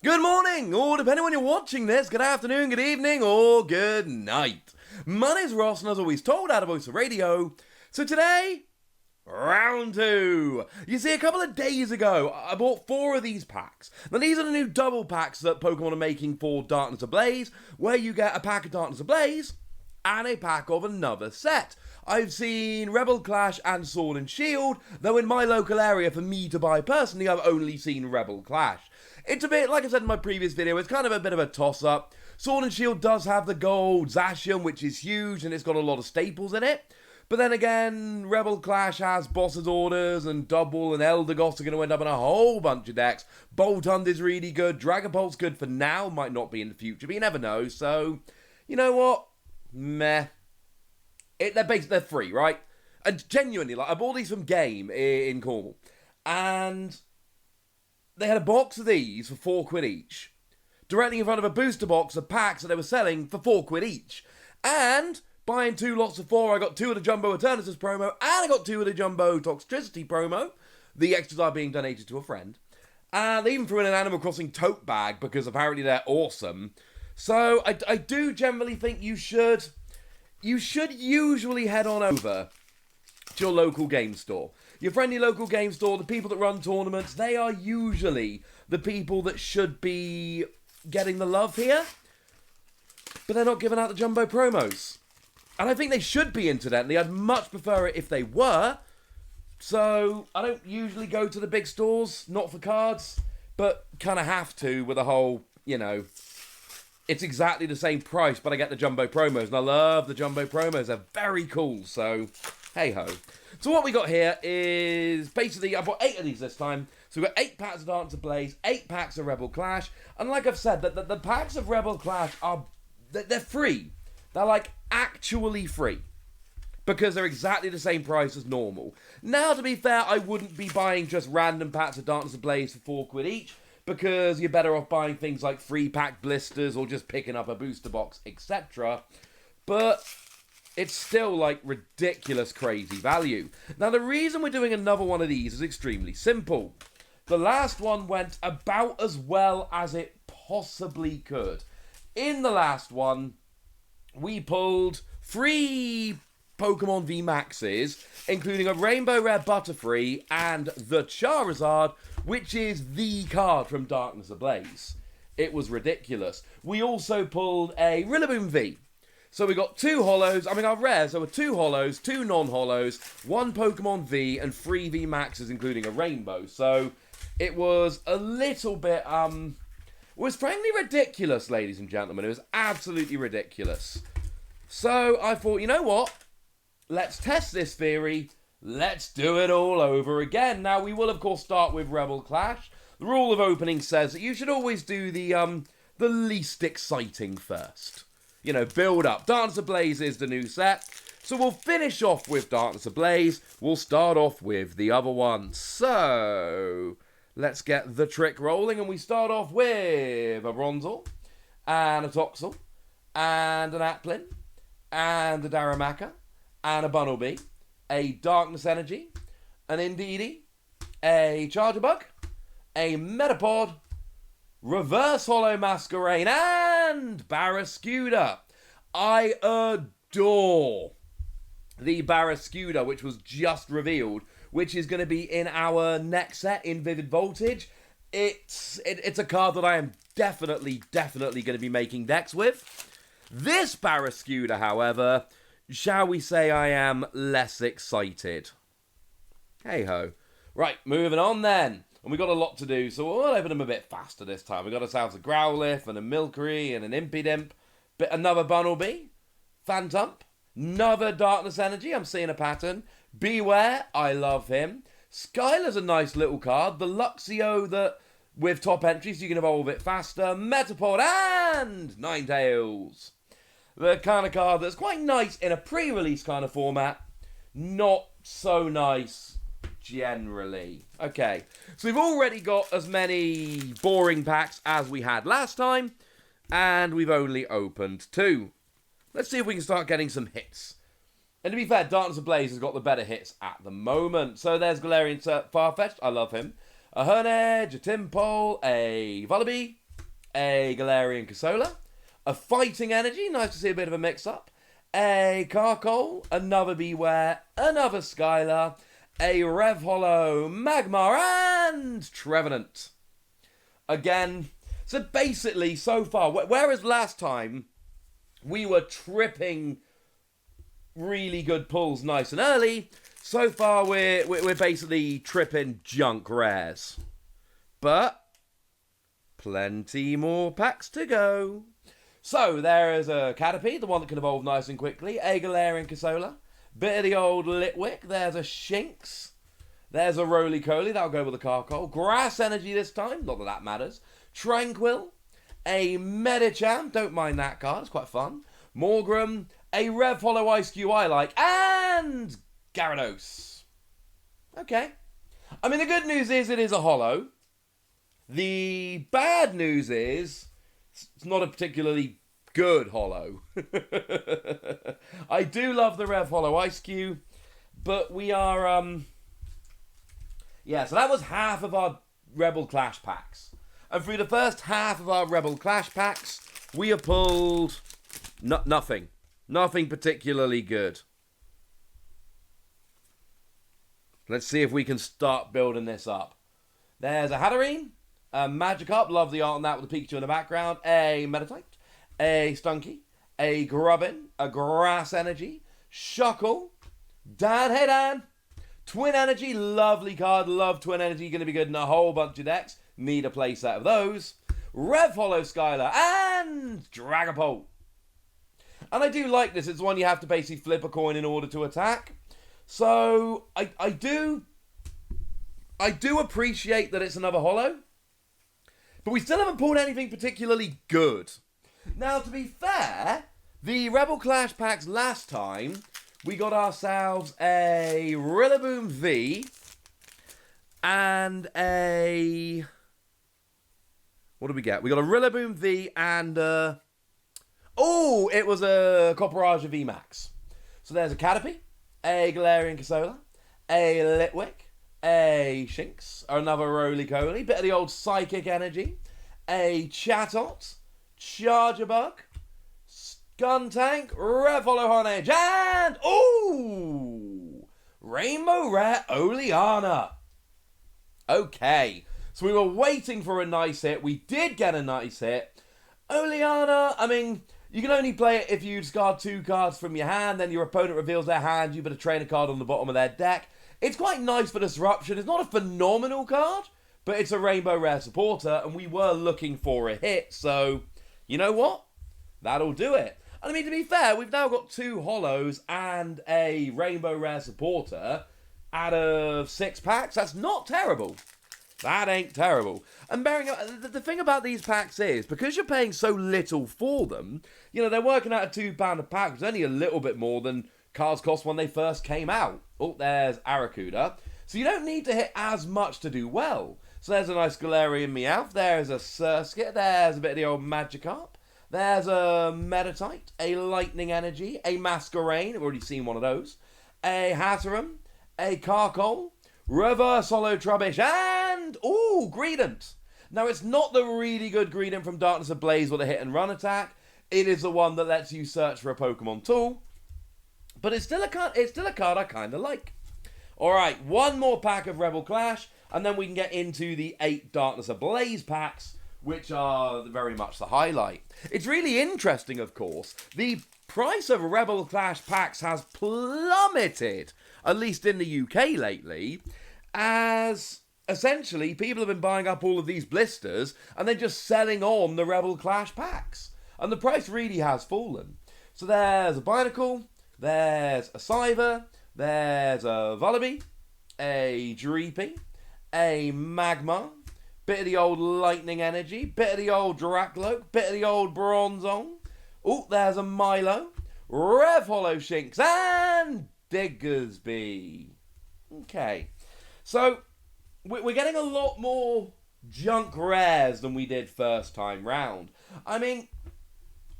Good morning, or depending on when you're watching this, good afternoon, good evening, or good night. My name's Ross, and as always told out of Voice of Radio. So today, round two. You see, a couple of days ago, I bought 4 of these packs. Now, these are the new double packs that Pokemon are making for Darkness Ablaze, where you get a pack of Darkness Ablaze and a pack of another set. I've seen Rebel Clash and Sword and Shield, though in my local area, for me to buy personally, I've only seen Rebel Clash. It's a bit, like I said in my previous video, it's kind of a bit of a toss-up. Sword and Shield does have the gold Zacian, which is huge, and it's got a lot of staples in it. But then again, Rebel Clash has Boss's Orders, and Double and Eldegoss are going to end up in a whole bunch of decks. Boltund is really good, Dragapult's good for now, might not be in the future, but you never know. So, you know what? Meh. They're free, right? And genuinely, like, I bought these from Game in Cornwall, and they had a box of these for £4 each, directly in front of a booster box of packs that they were selling for £4 each. And buying 2 lots of 4, I got 2 of the Jumbo Eternatus promo, and I got 2 of the Jumbo Toxtricity promo. The extras are being donated to a friend. And they even threw in an Animal Crossing tote bag, because apparently they're awesome. So I do generally think you should usually head on over to your local game store. Your friendly local game store, the people that run tournaments, they are usually the people that should be getting the love here. But they're not giving out the jumbo promos. And I think they should be, incidentally. I'd much prefer it if they were. So I don't usually go to the big stores, not for cards, but kind of have to with the whole, it's exactly the same price, but I get the jumbo promos, and I love the jumbo promos. They're very cool, so hey-ho. So what we got here is, basically, I bought 8 of these this time. So we've got 8 packs of Darkness Ablaze, 8 packs of Rebel Clash, and like I've said, the packs of Rebel Clash they're free. They're, like, actually free, because they're exactly the same price as normal. Now, to be fair, I wouldn't be buying just random packs of Darkness Ablaze for £4 each, because you're better off buying things like free pack blisters or just picking up a booster box, etc. But it's still, like, ridiculous crazy value. Now, the reason we're doing another one of these is extremely simple. The last one went about as well as it possibly could. In the last one, we pulled 3 Pokemon V Maxes, including a Rainbow Rare Butterfree and the Charizard, which is the card from Darkness Ablaze. It was ridiculous. We also pulled a Rillaboom V. So we got 2 holos, our rares, there were 2 holos, 2 non-holos, 1 Pokemon V, and 3 V Maxes, including a Rainbow. So it was a little bit, it was frankly ridiculous, ladies and gentlemen. It was absolutely ridiculous. So I thought, you know what? Let's test this theory. Let's do it all over again. Now, we will, of course, start with Rebel Clash. The rule of opening says that you should always do the least exciting first. Build up. Darkness Ablaze is the new set. So we'll finish off with Darkness Ablaze. We'll start off with the other one. So let's get the trick rolling. And we start off with a Bronzor, and a Toxel, and an Applin, and a Darumaka, and a Bunnelby, a Darkness Energy, an Indeedee, a Chargerbug, a Metapod, Reverse Hollow Masquerain, and Barraskewda. I adore the Barraskewda, which was just revealed, which is going to be in our next set in Vivid Voltage. It's a card that I am definitely going to be making decks with. This Barraskewda, however, shall we say I am less excited. Hey-ho. Right, moving on then. And we got a lot to do, so we'll open them a bit faster this time. We got ourselves a Growlithe and a Milcery and an Impidimp. Another Bunnelby. Phantump. Another Darkness Energy. I'm seeing a pattern. Beware. I love him. Skylar's a nice little card. The Luxio that with top entries you can evolve it faster. Metapod and Ninetales. The kind of card that's quite nice in a pre-release kind of format. Not so nice generally. Okay, so we've already got as many boring packs as we had last time, and we've only opened 2. Let's see if we can start getting some hits. And to be fair, Darkness Ablaze has got the better hits at the moment. So there's Galarian Farfetch'd, I love him. A Hernedge, a Timpole, a Vullaby, a Galarian Casola, a Fighting Energy, nice to see a bit of a mix-up, a Carcole, another Beware, another Skylar, a Rev Hollow, Magmar, and Trevenant. Again, so basically, so far, whereas last time we were tripping really good pulls nice and early, so far we're basically tripping junk rares. But plenty more packs to go. So there is a Caterpie, the one that can evolve nice and quickly, a Galarian Casola, bit of the old Litwick, there's a Shinx, there's a Roly-Coly, that'll go with a Carcole, Grass Energy this time, not that that matters, Tranquil, a Medicham, don't mind that card, it's quite fun, Morgrem, a Rev Hollow Ice Cube I like, and Gyarados. Okay. I mean, the good news is it is a holo. The bad news is it's not a particularly good holo. I do love the Rev Hollow Ice Cube, but we are, yeah, so that was half of our Rebel Clash packs. And through the first half of our Rebel Clash packs, we have pulled nothing. Nothing particularly good. Let's see if we can start building this up. There's a Hatterene, a Magikarp, love the art on that with the Pikachu in the background, a Meditite, a Stunky, a Grubbin, a Grass Energy, Shuckle, Dan, hey Dan, Twin Energy, lovely card, love Twin Energy, going to be good in a whole bunch of decks, need a playset of those, Rev Hollow Skylar, and Dragapult. And I do like this, it's one you have to basically flip a coin in order to attack. So, I do appreciate that it's another holo, but we still haven't pulled anything particularly good. Now, to be fair, the Rebel Clash packs last time, we got ourselves a Rillaboom V and a... What did we get? We got a Rillaboom V and oh, it was a Copperaja V Max. So there's a Caterpie, a Galarian Casola, a Litwick, a Shinx, another Roly-Coly, bit of the old Psychic Energy, a Chatot, Chargerbug, Skuntank, Rev Hollow Hornage, and ooh, Rainbow Rare Oleana. Okay, so we were waiting for a nice hit. We did get a nice hit. Oleana, I mean, you can only play it if you discard 2 cards from your hand, then your opponent reveals their hand, you put a trainer card on the bottom of their deck. It's quite nice for disruption. It's not a phenomenal card, but it's a Rainbow Rare supporter, and we were looking for a hit, so you know what? That'll do it. And I mean, to be fair, we've now got 2 holos and a Rainbow Rare supporter out of 6 packs. That's not terrible. That ain't terrible. And bearing up, the thing about these packs is, because you're paying so little for them, you know, they're working out a £2 a pack, which is only a little bit more than cards cost when they first came out. Oh, there's Arrokuda. So you don't need to hit as much to do well. So there's a nice Galarian Meowth, there's a Surskit, there's a bit of the old Magikarp, there's a Meditite, a Lightning Energy, a Masquerain, I've already seen one of those, a Hatterene, a Carcole, Reverse Hollow Trubbish, and, ooh, Greedent. Now, it's not the really good Greedent from Darkness Ablaze with a hit and run attack. It is the one that lets you search for a Pokemon tool. But it's still a card I kind of like. Alright, one more pack of Rebel Clash, and then we can get into the 8 Darkness Ablaze packs, which are very much the highlight. It's really interesting, of course. The price of Rebel Clash packs has plummeted, at least in the UK lately, as essentially people have been buying up all of these blisters and then just selling on the Rebel Clash packs. And the price really has fallen. So there's a Binacle, there's a Cyber, there's a Vullaby, a Dreepy, a Magmar, bit of the old Lightning Energy, bit of the old Drakloak, bit of the old Bronzong. Oh, there's a Milo, Rev Hollow Shinx, and Diggersby. Okay, so we're getting a lot more junk rares than we did first time round. I mean,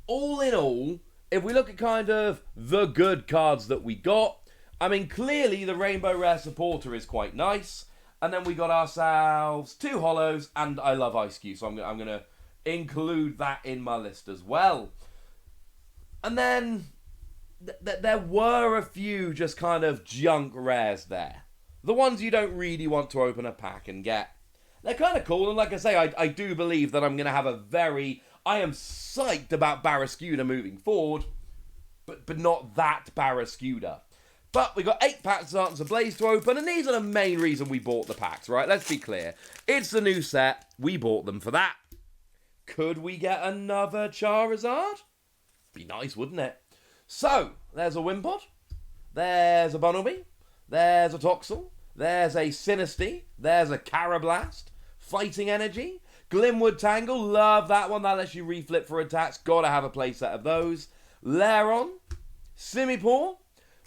all in all, if we look at kind of the good cards that we got, I mean, clearly the Rainbow Rare supporter is quite nice. And then we got ourselves 2 holos, and I love Ice Cube, so I'm gonna include that in my list as well. And then there were a few just kind of junk rares there. The ones you don't really want to open a pack and get. They're kind of cool, and like I say, I do believe that I'm going to have I am psyched about Barraskewda moving forward, but not that Barraskewda. But we got 8 packs of Darkness Ablaze to open, and these are the main reason we bought the packs, right? Let's be clear. It's the new set. We bought them for that. Could we get another Charizard? Be nice, wouldn't it? So, there's a Wimpod. There's a Bunnelby. There's a Toxel. There's a Sinistea. There's a Carablast. Fighting Energy. Glimwood Tangle. Love that one. That lets you reflip for attacks. Gotta have a playset of those. Lairon. Simipour.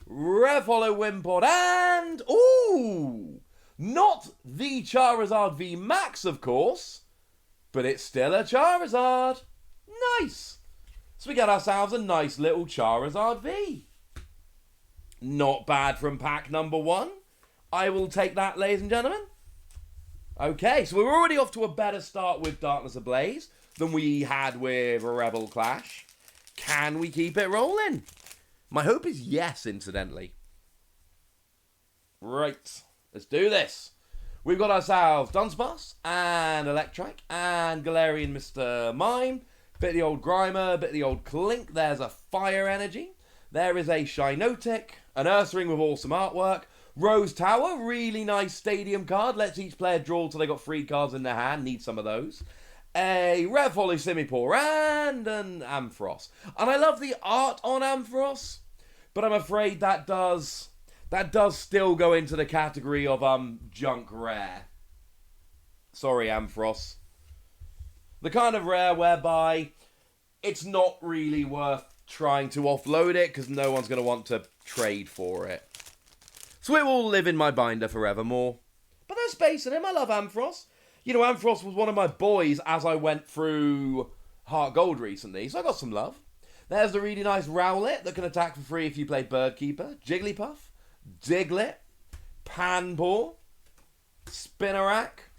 Revolo Wimpod, and, ooh, not the Charizard V Max, of course, but it's still a Charizard. Nice. So we got ourselves a nice little Charizard V. Not bad from pack number 1. I will take that, ladies and gentlemen. Okay, so we're already off to a better start with Darkness Ablaze than we had with Rebel Clash. Can we keep it rolling? My hope is yes, incidentally. Right, let's do this. We've got ourselves Dunsparce, and Electrike, and Galarian Mr. Mime, bit of the old Grimer, bit of the old Clink. There's a Fire Energy. There is a Shinotic, an Ursaring with awesome artwork. Rose Tower, really nice stadium card. Lets each player draw till they got 3 cards in their hand. Need some of those. A Revolo Simipour, and an Ampharos. And I love the art on Ampharos, but I'm afraid that does still go into the category of junk rare. Sorry, Ampharos. The kind of rare whereby it's not really worth trying to offload it because no one's going to want to trade for it. So it will live in my binder forevermore. But there's space in him. I love Ampharos. You know, Ampharos was one of my boys as I went through Heart Gold recently, so I got some love. There's the really nice Rowlet that can attack for free if you play Birdkeeper. Jigglypuff, Diglett, Panpour, Spinarak,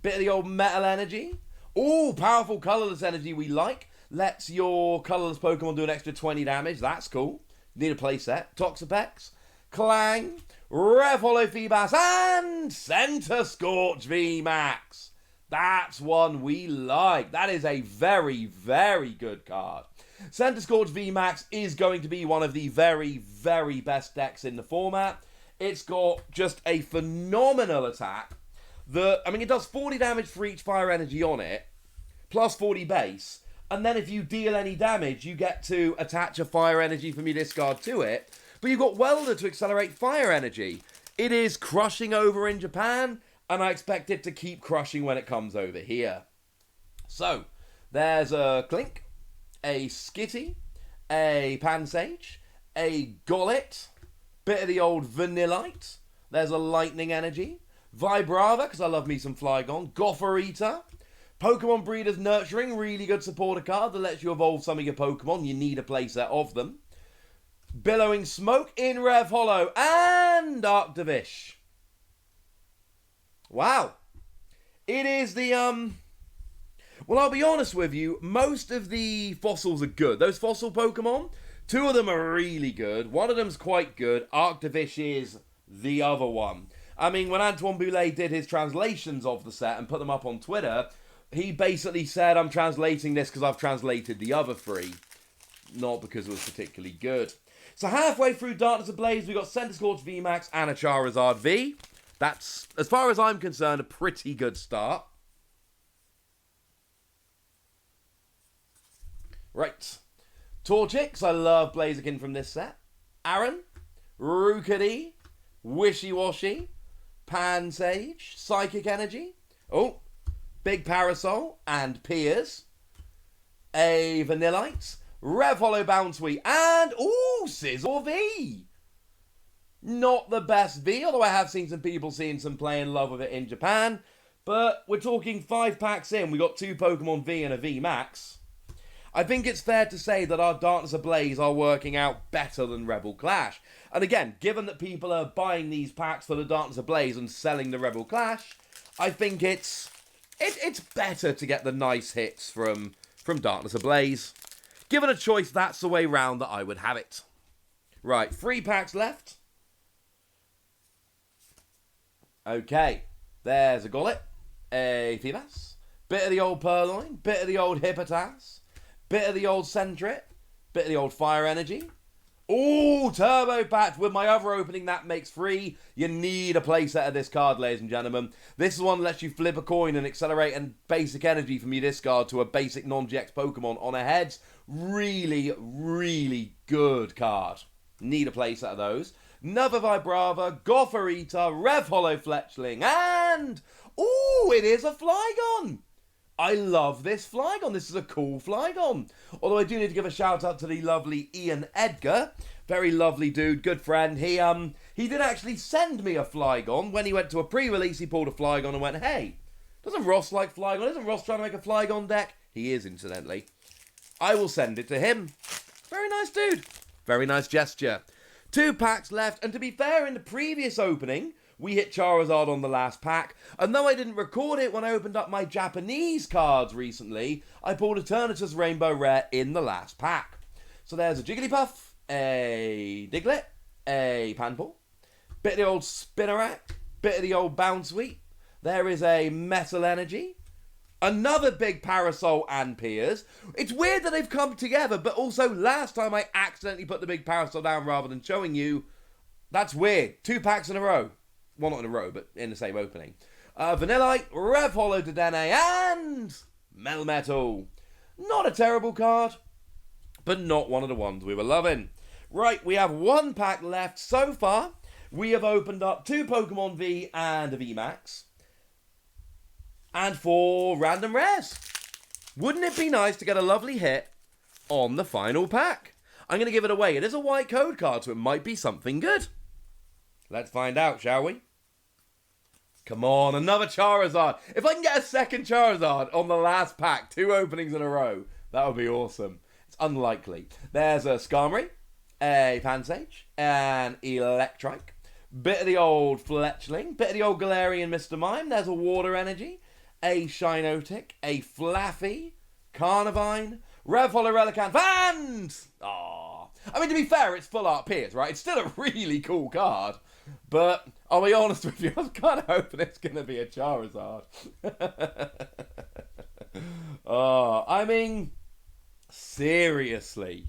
bit of the old Metal Energy. Ooh, powerful colourless energy we like. Lets your colourless Pokemon do an extra 20 damage. That's cool. Need a playset. Toxapex, Clang, Revolo Feebas, and Centiskorch VMAX. That's one we like. That is a very, very good card. Centiskorch VMAX is going to be one of the very, very best decks in the format. It's got just a phenomenal attack. It does 40 damage for each fire energy on it, plus 40 base. And then if you deal any damage, you get to attach a fire energy from your discard to it. But you've got Welder to accelerate fire energy. It is crushing over in Japan, and I expect it to keep crushing when it comes over here. So, there's a Clink, a Skitty, a Pansage, a Golett, bit of the old Vanillite. There's a Lightning Energy, Vibrava, because I love me some Flygon, Gothorita, Pokemon Breeders Nurturing, really good supporter card that lets you evolve some of your Pokemon. You need a playset of them. Billowing Smoke in Rev Hollow, and Arctovish. Wow. It is the, well, I'll be honest with you, most of the fossils are good. Those fossil Pokemon, 2 of them are really good. One of them's quite good. Arctovish is the other one. I mean, when Antoine Boulet did his translations of the set and put them up on Twitter, he basically said, I'm translating this because I've translated the other 3. Not because it was particularly good. So halfway through Darkness Ablaze, we got Centiskorch VMAX and a Charizard V. That's, as far as I'm concerned, a pretty good start. Right. Torchic, I love Blaziken from this set. Aaron, Rookidee, Wishy-Washy, Pansage, Psychic Energy. Oh, Big Parasol and Piers. A Vanillite, Revolo Bounsweet, and, ooh, Sizzle V. Not the best V, although I have seen some people seeing some play in love with it in Japan. But we're talking 5 packs in. We got 2 Pokemon V and a V Max. I think it's fair to say that our Darkness Ablaze are working out better than Rebel Clash. And again, given that people are buying these packs for the Darkness Ablaze and selling the Rebel Clash, I think it's it's better to get the nice hits from Darkness Ablaze. Given a choice, that's the way round that I would have it. Right, 3 packs left. Okay, there's a Gullet, a Feebas, bit of the old Purloin, bit of the old Hippotas, bit of the old Sentret, bit of the old Fire Energy. Ooh, Turbo Patch with my other opening, that makes 3. You need a playset of this card, ladies and gentlemen. This is one that lets you flip a coin and accelerate and basic energy from your discard to a basic non-GX Pokemon on a heads. Really, really good card. Need a playset of those. Another Vibrava, Gothorita, Rev Hollow Fletchling, and... ooh, it is a Flygon! I love this Flygon. This is a cool Flygon. Although I do need to give a shout out to the lovely Ian Edgar. Very lovely dude, good friend. He did actually send me a Flygon. When he went to a pre-release, he pulled a Flygon and went, hey, doesn't Ross like Flygon? Isn't Ross trying to make a Flygon deck? He is, incidentally. I will send it to him. Very nice dude. Very nice gesture. 2 packs left, and to be fair, in the previous opening, we hit Charizard on the last pack, and though I didn't record it when I opened up my Japanese cards recently, I pulled Eternatus Rainbow Rare in the last pack. So there's a Jigglypuff, a Diglett, a Panpour, bit of the old Spinarak, bit of the old Bounsweet, there is a Metal Energy, another big Parasol and Piers. It's weird that they've come together, but also last time I accidentally put the big Parasol down rather than showing you. That's weird. 2 packs in a row. Well, not in a row, but in the same opening. Vanillite, Rev Hollow Dedenne, and Melmetal. Not a terrible card, but not one of the ones we were loving. Right, we have 1 pack left. So far, we have opened up 2 Pokemon V and a VMAX. And 4 random rares. Wouldn't it be nice to get a lovely hit on the final pack? I'm going to give it away. It is a white code card, so it might be something good. Let's find out, shall we? Come on, another Charizard. If I can get a second Charizard on the last pack, 2 openings in a row, that would be awesome. It's unlikely. There's a Skarmory, a Pansage, an Electrike, bit of the old Fletchling, bit of the old Galarian Mr. Mime. There's a Water Energy, a Shinotic, a Flaffy, Carnivine, Rev Hollow Relicanth, and... aww. I mean, to be fair, it's full art Piers, right? It's still a really cool card. But I'll be honest with you, I was kind of hoping it's going to be a Charizard. Oh, I mean, seriously.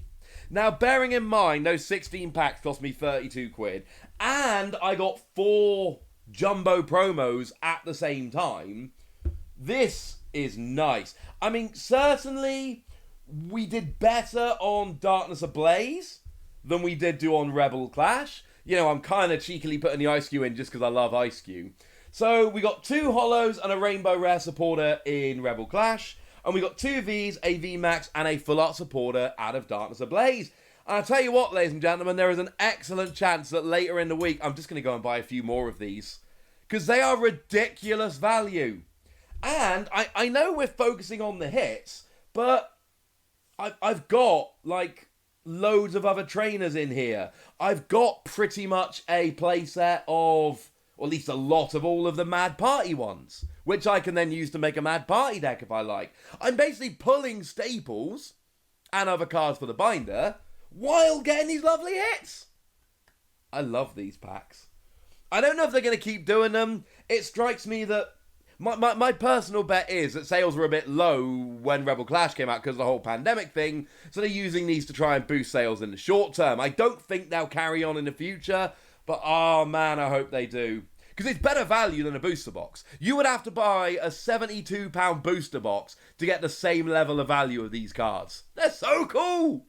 Now, bearing in mind, those 16 packs cost me 32 quid, and I got 4 jumbo promos at the same time, this is nice. I mean, certainly, we did better on Darkness Ablaze than we did do on Rebel Clash. You know, I'm kind of cheekily putting the Ice Cube in just because I love Ice Cube. So, we got 2 Hollows and a Rainbow Rare supporter in Rebel Clash. And we got 2 Vs, a VMAX, and a Full Art supporter out of Darkness Ablaze. And I'll tell you what, ladies and gentlemen, there is an excellent chance that later in the week, I'm just going to go and buy a few more of these. Because they are ridiculous value. And I know we're focusing on the hits, but I've got, like, loads of other trainers in here. I've got pretty much a playset of, or at least a lot of all of the Mad Party ones, which I can then use to make a Mad Party deck if I like. I'm basically pulling staples and other cards for the binder while getting these lovely hits. I love these packs. I don't know if they're going to keep doing them. It strikes me that my personal bet is that sales were a bit low when Rebel Clash came out because of the whole pandemic thing, so they're using these to try and boost sales in the short term. I don't think they'll carry on in the future, but oh man, I hope they do. Because it's better value than a booster box. You would have to buy a £72 booster box to get the same level of value of these cards. They're so cool!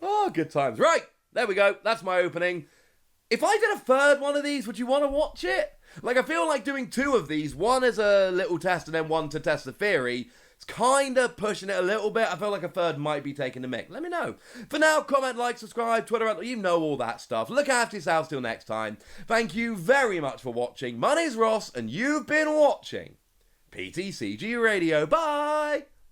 Oh, good times. Right, there we go. That's my opening. If I did a third one of these, would you want to watch it? Like, I feel like doing 2 of these, one as a little test and then one to test the theory. It's kind of pushing it a little bit. I feel like a third might be taking the mick. Let me know. For now, comment, like, subscribe, Twitter, you know all that stuff. Look after yourselves till next time. Thank you very much for watching. My name's Ross, and you've been watching PTCG Radio. Bye!